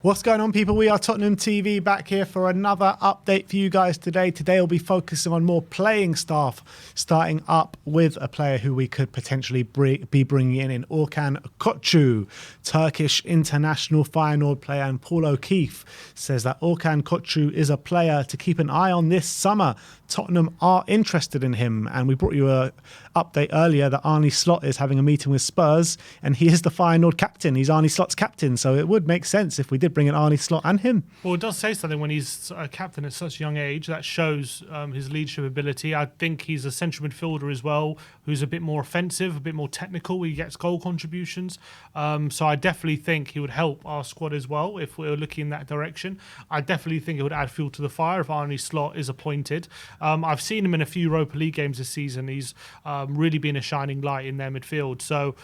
What's going on, people? We are Tottenham TV, back here for another update for you guys today. Today we'll be focusing on more playing staff, starting up with a player who we could potentially be bringing in An Kokcu, Turkish international Feyenoord player. And Paul O'Keefe says that An Kokcu is a player to keep an eye on this summer. Tottenham are interested in him, and we brought you a update earlier that Arne Slot is having a meeting with Spurs, and he is the Feyenoord captain. He's Arne Slot's captain, so it would make sense if we did bring in Arne Slot and him. Well, it does say something when he's a captain at such a young age. That shows his leadership ability. I think he's a central midfielder as well, who's a bit more offensive, a bit more technical. He gets goal contributions. So I definitely think he would help our squad as well if we were looking in that direction. I definitely think it would add fuel to the fire if Arne Slot is appointed. I've seen him in a few Europa League games this season. He's really been a shining light in their midfield. So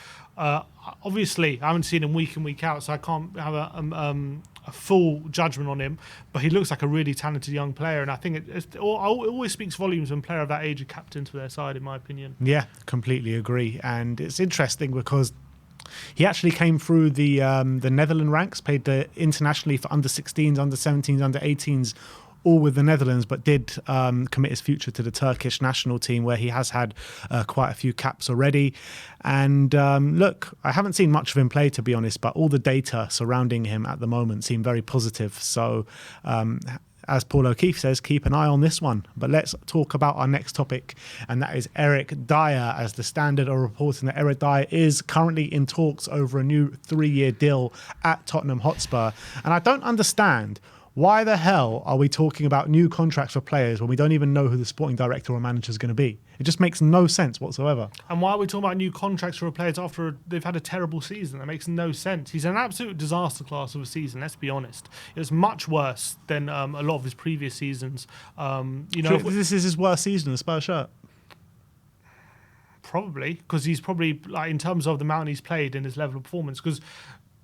obviously, I haven't seen him week in, week out, so I can't have a full judgment on him. But he looks like a really talented young player, and I think it always speaks volumes when a player of that age are captain to their side, in my opinion. Yeah, completely agree. And it's interesting because he actually came through the Netherlands ranks, played internationally for under 16s, under 17s, under 18s, all with the Netherlands, but did commit his future to the Turkish national team, where he has had quite a few caps already. And look, I haven't seen much of him play, to be honest, but all the data surrounding him at the moment seem very positive. So as Paul O'Keefe says, keep an eye on this one. But let's talk about our next topic, and that is Eric Dier. As the Standard are reporting that Eric Dier is currently in talks over a new 3-year deal at Tottenham Hotspur. And I don't understand, why the hell are we talking about new contracts for players when we don't even know who the sporting director or manager is going to be? It just makes no sense whatsoever. And why are we talking about new contracts for players after they've had a terrible season? That makes no sense. He's an absolute disaster class of a season, let's be honest. It was much worse than a lot of his previous seasons. This is his worst season, the Spurs shirt? Probably, because he's probably, like, in terms of the amount he's played and his level of performance, because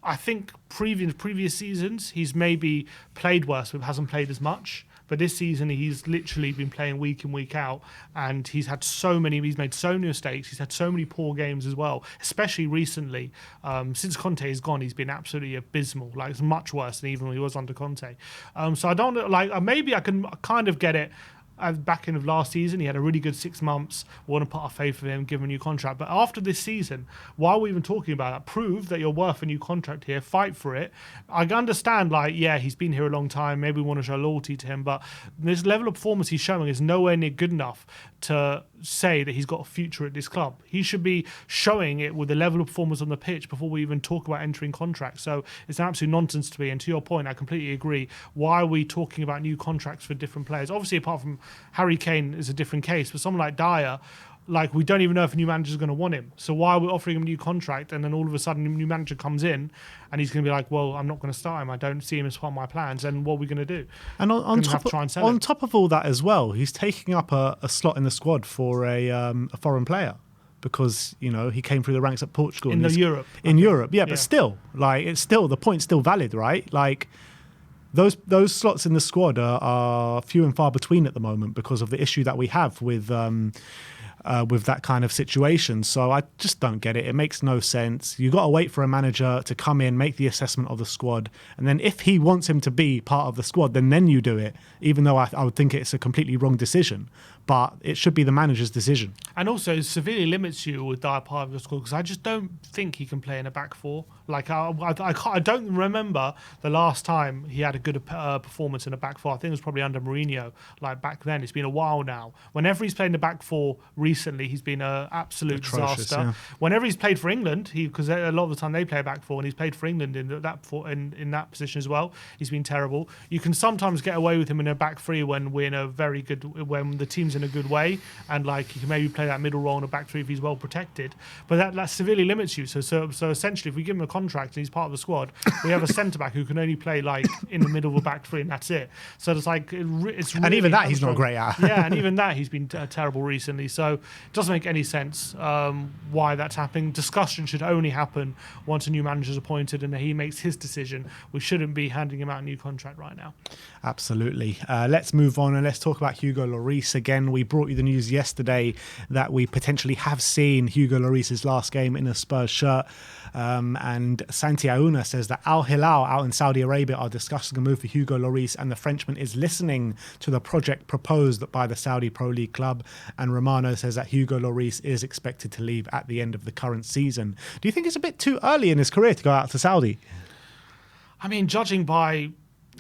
I think previous seasons he's maybe played worse but hasn't played as much. But this season he's literally been playing week in, week out, and he's made so many mistakes. He's had so many poor games as well, especially recently. Since Conte is gone, he's been absolutely abysmal. Like, it's much worse than even when he was under Conte. So I don't like. Maybe I can kind of get it. At the back end of last season, he had a really good 6 months. We want to put our faith in him, give him a new contract. But after this season, why are we even talking about that? Prove that you're worth a new contract here. Fight for it. I understand, like, yeah, he's been here a long time. Maybe we want to show loyalty to him. But this level of performance he's showing is nowhere near good enough to say that he's got a future at this club. He should be showing it with the level of performance on the pitch before we even talk about entering contracts. So it's an absolute nonsense to me. And to your point, I completely agree. Why are we talking about new contracts for different players? Obviously, apart from Harry Kane is a different case, but someone like Dier, like, we don't even know if a new manager is going to want him. So why are we offering him a new contract, and then all of a sudden a new manager comes in and he's going to be like, well, I'm not going to start him. I don't see him as part of my plans. And what are we going to do? And on top of all that as well, he's taking up a slot in the squad for a foreign player, because, you know, he came through the ranks at Portugal. In Europe. But still, like, the point's still valid, right? Like, those slots in the squad are few and far between at the moment because of the issue that we have with that kind of situation. So I just don't get it. It makes no sense. You've got to wait for a manager to come in, make the assessment of the squad, and then if he wants him to be part of the squad, then you do it, even though I would think it's a completely wrong decision. But it should be the manager's decision. And also, it severely limits you with Dier part of your squad, because I just don't think he can play in a back four. Like, I don't remember the last time he had a good performance in a back four. I think it was probably under Mourinho, like, back then. It's been a while now. Whenever he's played in the back four recently, he's been an absolute disaster. Yeah. Whenever he's played for England, because a lot of the time they play a back four, and he's played for England in that position as well, he's been terrible. You can sometimes get away with him in a back three when the team's in a good way, and, like, you can maybe play that middle role in a back three if he's well protected. But that severely limits you. So essentially, if we give him a contract and he's part of the squad, we have a centre back who can only play, like, in the middle of a back three, and that's it. So it's like it's really, and even that he's not great at. Yeah, and even that he's been terrible recently. So it doesn't make any sense why that's happening. Discussion should only happen once a new manager is appointed and he makes his decision. We shouldn't be handing him out a new contract right now. Absolutely. Let's move on and let's talk about Hugo Lloris again. We brought you the news yesterday that we potentially have seen Hugo Lloris's last game in a Spurs shirt. And Santi Auna says that Al Hilal out in Saudi Arabia are discussing a move for Hugo Lloris, and the Frenchman is listening to the project proposed by the Saudi Pro League club. And Romano says that Hugo Lloris is expected to leave at the end of the current season. Do you think it's a bit too early in his career to go out to Saudi? I mean, judging by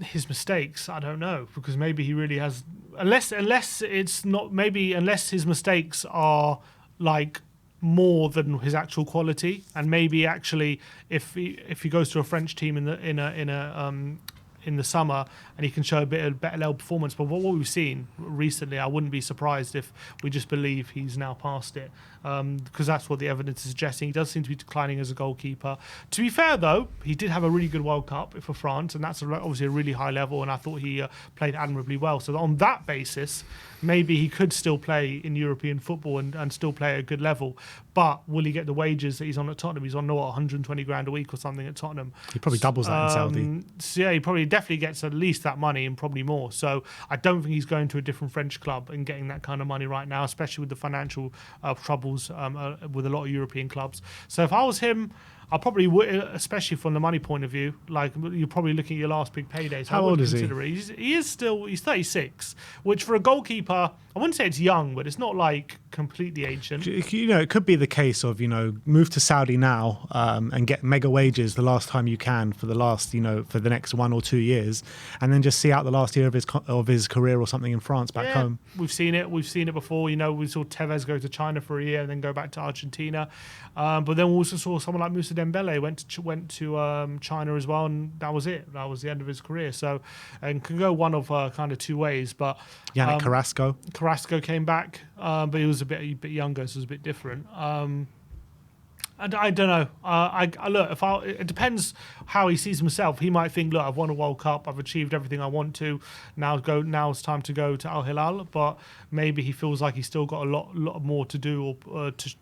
his mistakes, I don't know, because maybe he really has, unless his mistakes are like more than his actual quality, and maybe actually if he goes to a French team in the summer and he can show a bit of better level performance. But what we've seen recently, I wouldn't be surprised if we just believe he's now past it, because that's what the evidence is suggesting. He does seem to be declining as a goalkeeper. To be fair, though, he did have a really good World Cup for France, and that's obviously a really high level, and I thought he played admirably well. So on that basis, maybe he could still play in European football and still play at a good level. But will he get the wages that he's on at Tottenham? He's on, 120 grand a week or something at Tottenham. He probably doubles that in Saudi. So yeah, he probably definitely gets at least that money and probably more. So I don't think he's going to a different French club and getting that kind of money right now, especially with the financial troubles with a lot of European clubs. So if I was him, I probably would, especially from the money point of view, like you're probably looking at your last big payday. So How old is he? He's 36, which for a goalkeeper, I wouldn't say it's young, but it's not like completely ancient. It could be the case of, move to Saudi now and get mega wages the last time you can for the last, for the next 1 or 2 years, and then just see out the last year of his career or something in France back home. We've seen it before. We saw Tevez go to China for a year and then go back to Argentina. But then we also saw someone like Moussa Dembele went to China as well, and that was it. That was the end of his career. So, and can go one of kind of two ways. But Yannick Carrasco came back, but he was a bit younger, so it was a bit different. I don't know. It depends how he sees himself. He might think, look, I've won a World Cup, I've achieved everything I want to. Now it's time to go to Al Hilal. But maybe he feels like he's still got a lot more to do or to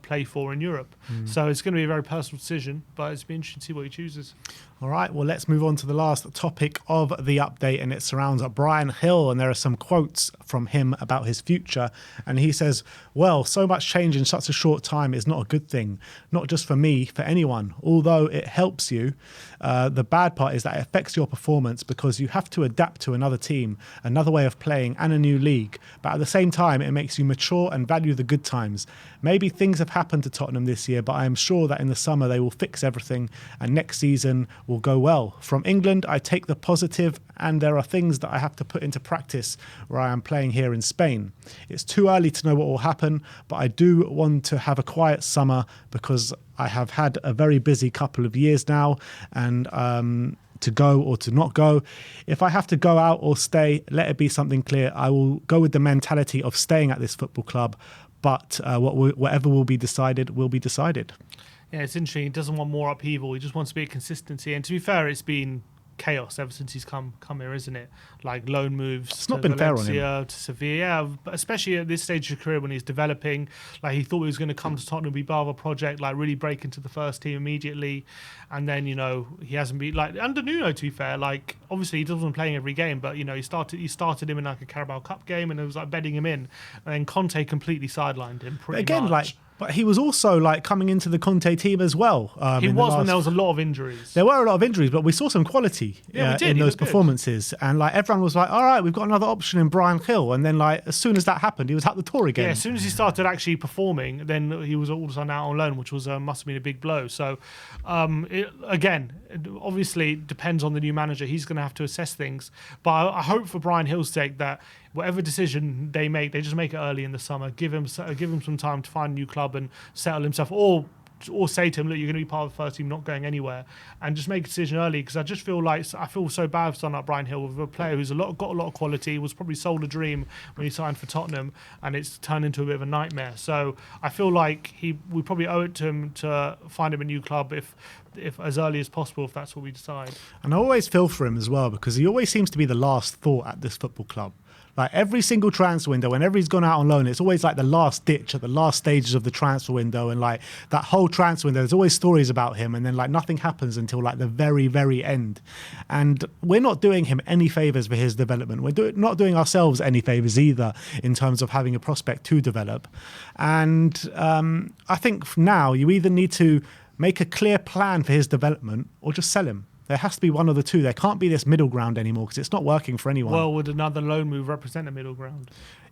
play for in Europe. So it's going to be a very personal decision, but it's been interesting to see what he chooses. All right, well, let's move on to the last topic of the update, and it surrounds Bryan Hill, and there are some quotes from him about his future. And he says, well, so much change in such a short time is not a good thing, not just for me, for anyone. Although it helps you, the bad part is that it affects your performance because you have to adapt to another team, another way of playing, and a new league. But at the same time, it makes you mature and value the good times. Maybe things have happened to Tottenham this year, but I am sure that in the summer they will fix everything, and next season will go well. From England, I take the positive, and there are things that I have to put into practice where I am playing here in Spain. It's too early to know what will happen, but I do want to have a quiet summer because I have had a very busy couple of years now, and to go or to not go. If I have to go out or stay, let it be something clear. I will go with the mentality of staying at this football club, but whatever will be decided will be decided. Yeah, it's interesting. He doesn't want more upheaval. He just wants to be a consistency. And to be fair, it's been chaos ever since he's come here, isn't it? Like loan moves. It's not been Valencia, fair on him. to Sevilla, but especially at this stage of his career when he's developing. Like he thought he was going to come to Tottenham, be part of a project, like really break into the first team immediately, and then he hasn't been like under Nuno. To be fair, like obviously he wasn't playing every game, but he started him in like a Carabao Cup game, and it was like bedding him in, and then Conte completely sidelined him pretty much. But he was also like coming into the Conte team as well. He was when there was a lot of injuries. There were a lot of injuries, but we saw some quality in those performances. Good. And like everyone was like, all right, we've got another option in Bryan Hill. And then like as soon as that happened, he was out the tour again. Yeah, as soon as he started actually performing, then he was all of a sudden out on loan, which was must have been a big blow. So it obviously depends on the new manager. He's going to have to assess things. But I hope for Bryan Hill's sake that whatever decision they make, they just make it early in the summer. Give him some time to find a new club and settle himself, or say to him, look, you're going to be part of the first team, not going anywhere, and just make a decision early. Because I just feel so bad for someone like Bryan Hill, with a player who's got a lot of quality, was probably sold a dream when he signed for Tottenham, and it's turned into a bit of a nightmare. So I feel like we probably owe it to him to find him a new club if as early as possible, if that's what we decide. And I always feel for him as well, because he always seems to be the last thought at this football club. Like every single transfer window, whenever he's gone out on loan, it's always like the last ditch at the last stages of the transfer window. And like that whole transfer window, there's always stories about him. And then like nothing happens until like the very, very end. And we're not doing him any favours for his development. We're not doing ourselves any favours either in terms of having a prospect to develop. And I think now you either need to make a clear plan for his development or just sell him. There has to be one of the two. There can't be this middle ground anymore because it's not working for anyone. Well, would another loan move represent a middle ground?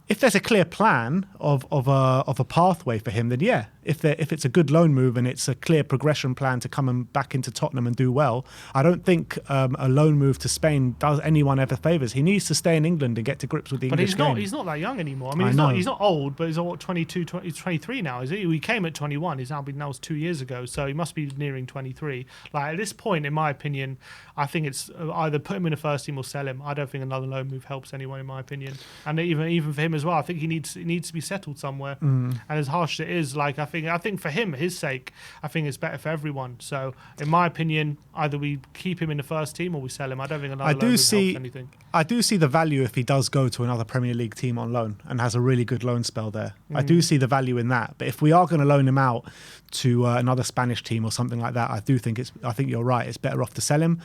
If there's a clear plan of a pathway for him, then yeah. If it's a good loan move and it's a clear progression plan to come and back into Tottenham and do well, I don't think a loan move to Spain does anyone ever favours. He needs to stay in England and get to grips with the English game. But he's not that young anymore. I mean, he's not old, but he's what, 22, 20, he's 23 now, is he? He came at 21. He's now been, that was 2 years ago, so he must be nearing 23. Like at this point, in my opinion, I think it's either put him in the first team or sell him. I don't think another loan move helps anyone, in my opinion. And even for him as well, I think he needs to be settled somewhere. And as harsh as it is, like I think for him, his sake, I think it's better for everyone. So in my opinion, either we keep him in the first team or we sell him. I don't think another loan move helps anything. I do see the value if he does go to another Premier League team on loan and has a really good loan spell there. I do see the value in that. But if we are going to loan him out to another Spanish team or something like that, I think you're right. It's better off to sell him.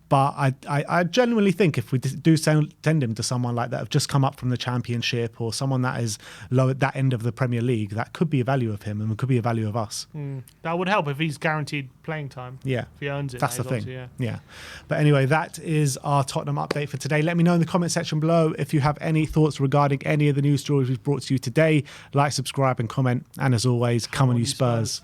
But I genuinely think if we do send him to someone like that, have just come up from the Championship or someone that is low at that end of the Premier League, that could be a value of him and could be a value of us. That would help if he's guaranteed playing time. Yeah. If he earns it. That's the thing. Yeah. But anyway, that is our Tottenham update for today. Let me know in the comment section below if you have any thoughts regarding any of the news stories we've brought to you today. Like, subscribe and comment. And as always, come on you Spurs.